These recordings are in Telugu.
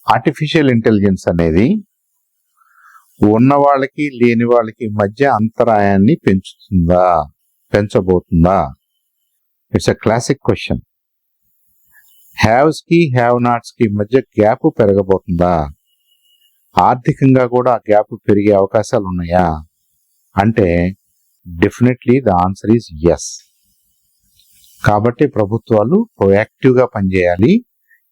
ఆర్టిఫిషియల్ ఇంటెలిజెన్స్ అనేది ఉన్న వాళ్ళకి లేని వాళ్ళకి మధ్య అంతరాయాన్ని పెంచబోతుందా? It's a classic question. Haves కి హ్యావ్ నాట్స్ కి మధ్య గ్యాప్ పెరగబోతుందా? ఆర్థికంగా కూడా ఆ గ్యాప్ పెరిగే అవకాశాలు ఉన్నాయా అంటే definitely the answer is yes. కాబట్టి ప్రభుత్వాలు ప్రొయాక్టివ్గా పనిచేయాలి.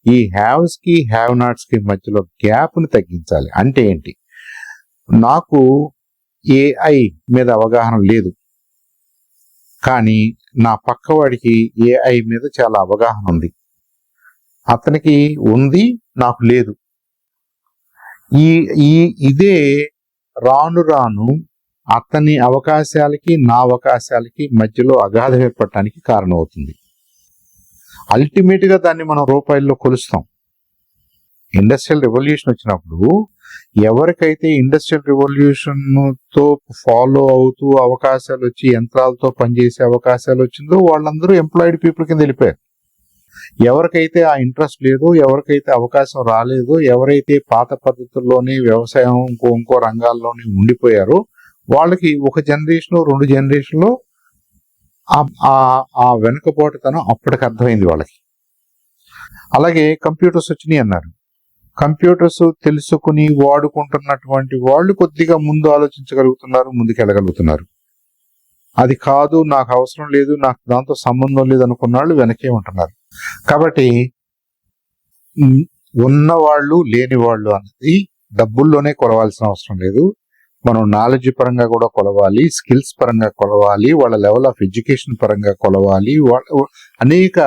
ఈ హ్యావ్స్ కి హ్యావ్ నాట్స్ కి మధ్యలో గ్యాప్ని తగ్గించాలి. అంటే ఏంటి? నాకు ఏఐ మీద అవగాహన లేదు, కానీ నా పక్కవాడికి ఏఐ మీద చాలా అవగాహన ఉంది. అతనికి ఉంది, నాకు లేదు. ఇదే రాను రాను అతని అవకాశాలకి నా అవకాశాలకి మధ్యలో అగాధం ఏర్పడటానికి కారణమవుతుంది. అల్టిమేట్గా దాన్ని మనం రూపాయల్లో కొలుస్తాం. ఇండస్ట్రియల్ రెవల్యూషన్ వచ్చినప్పుడు ఎవరికైతే ఇండస్ట్రియల్ రెవల్యూషన్ తో ఫాలో అవుతూ అవకాశాలు వచ్చి యంత్రాలతో పనిచేసే అవకాశాలు వచ్చిందో వాళ్ళందరూ ఎంప్లాయిడ్ పీపుల్ కింద వెళ్ళిపోయారు. ఎవరికైతే ఆ ఇంట్రెస్ట్ లేదో, ఎవరికైతే అవకాశం రాలేదో, ఎవరైతే పాత పద్ధతుల్లోనే వ్యవసాయం ఇంకో రంగాల్లోనే ఉండిపోయారో వాళ్ళకి ఒక జనరేషన్ 2 జనరేషన్లో ఆ వెనుకబాటుతనం అప్పటికి అర్థమైంది వాళ్ళకి. అలాగే కంప్యూటర్స్ వచ్చినాయి అన్నారు. కంప్యూటర్స్ తెలుసుకుని వాడుకుంటున్నటువంటి వాళ్ళు కొద్దిగా ముందు ఆలోచించగలుగుతున్నారు, ముందుకెళ్ళగలుగుతున్నారు. అది కాదు, నాకు అవసరం లేదు, నాకు దాంతో సంబంధం లేదు అనుకున్న వాళ్ళు వెనకే ఉంటున్నారు. కాబట్టి ఉన్నవాళ్ళు లేని వాళ్ళు అన్నది డబ్బుల్లోనే కొలవాల్సిన అవసరం లేదు. మనం నాలెడ్జ్ పరంగా కూడా కొలవాలి, స్కిల్స్ పరంగా కొలవాలి, వాళ్ళ లెవెల్ ఆఫ్ ఎడ్యుకేషన్ పరంగా కొలవాలి, అనేక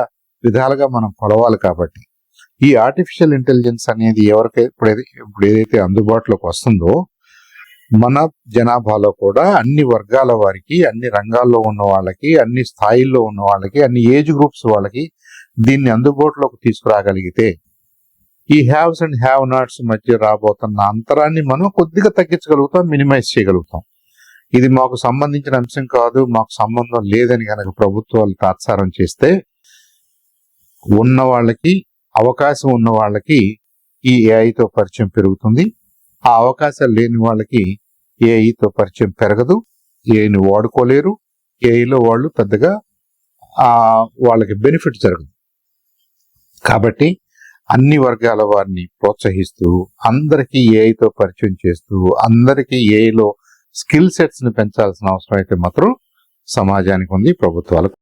విధాలుగా మనం కొలవాలి. కాబట్టి ఈ ఆర్టిఫిషియల్ ఇంటెలిజెన్స్ అనేది ఇప్పుడు ఏదైతే అందుబాటులోకి వస్తుందో మన జనాభాలో కూడా అన్ని వర్గాల వారికి, అన్ని రంగాల్లో ఉన్న వాళ్ళకి, అన్ని స్థాయిల్లో ఉన్న వాళ్ళకి, అన్ని ఏజ్ గ్రూప్స్ వాళ్ళకి దీన్ని అందుబాటులోకి తీసుకురాగలిగితే ఈ హ్యావ్స్ అండ్ హ్యావ్ నాట్స్ మధ్య రాబోతున్న అంతరాన్ని మనం కొద్దిగా తగ్గించగలుగుతాం, మినిమైజ్ చేయగలుగుతాం. ఇది మాకు సంబంధించిన అంశం కాదు, మాకు సంబంధం లేదని కనుక ప్రభుత్వాలు తాత్సారం చేస్తే ఉన్న వాళ్ళకి, అవకాశం ఉన్న వాళ్ళకి ఈ ఏఐతో పరిచయం పెరుగుతుంది. ఆ అవకాశాలు లేని వాళ్ళకి ఏఐతో పరిచయం పెరగదు, ఏఐని వాడుకోలేరు, ఏఐలో వాళ్ళు పెద్దగా వాళ్ళకి బెనిఫిట్ జరగదు. కాబట్టి అన్ని వర్గాల వారిని ప్రోత్సహిస్తూ, అందరికీ ఏఐతో పరిచయం చేస్తూ, అందరికీ ఏఐలో స్కిల్ సెట్స్ ని పెంచాల్సిన అవసరం అయితే మాత్రం సమాజానికి ఉంది, ప్రభుత్వాలకు.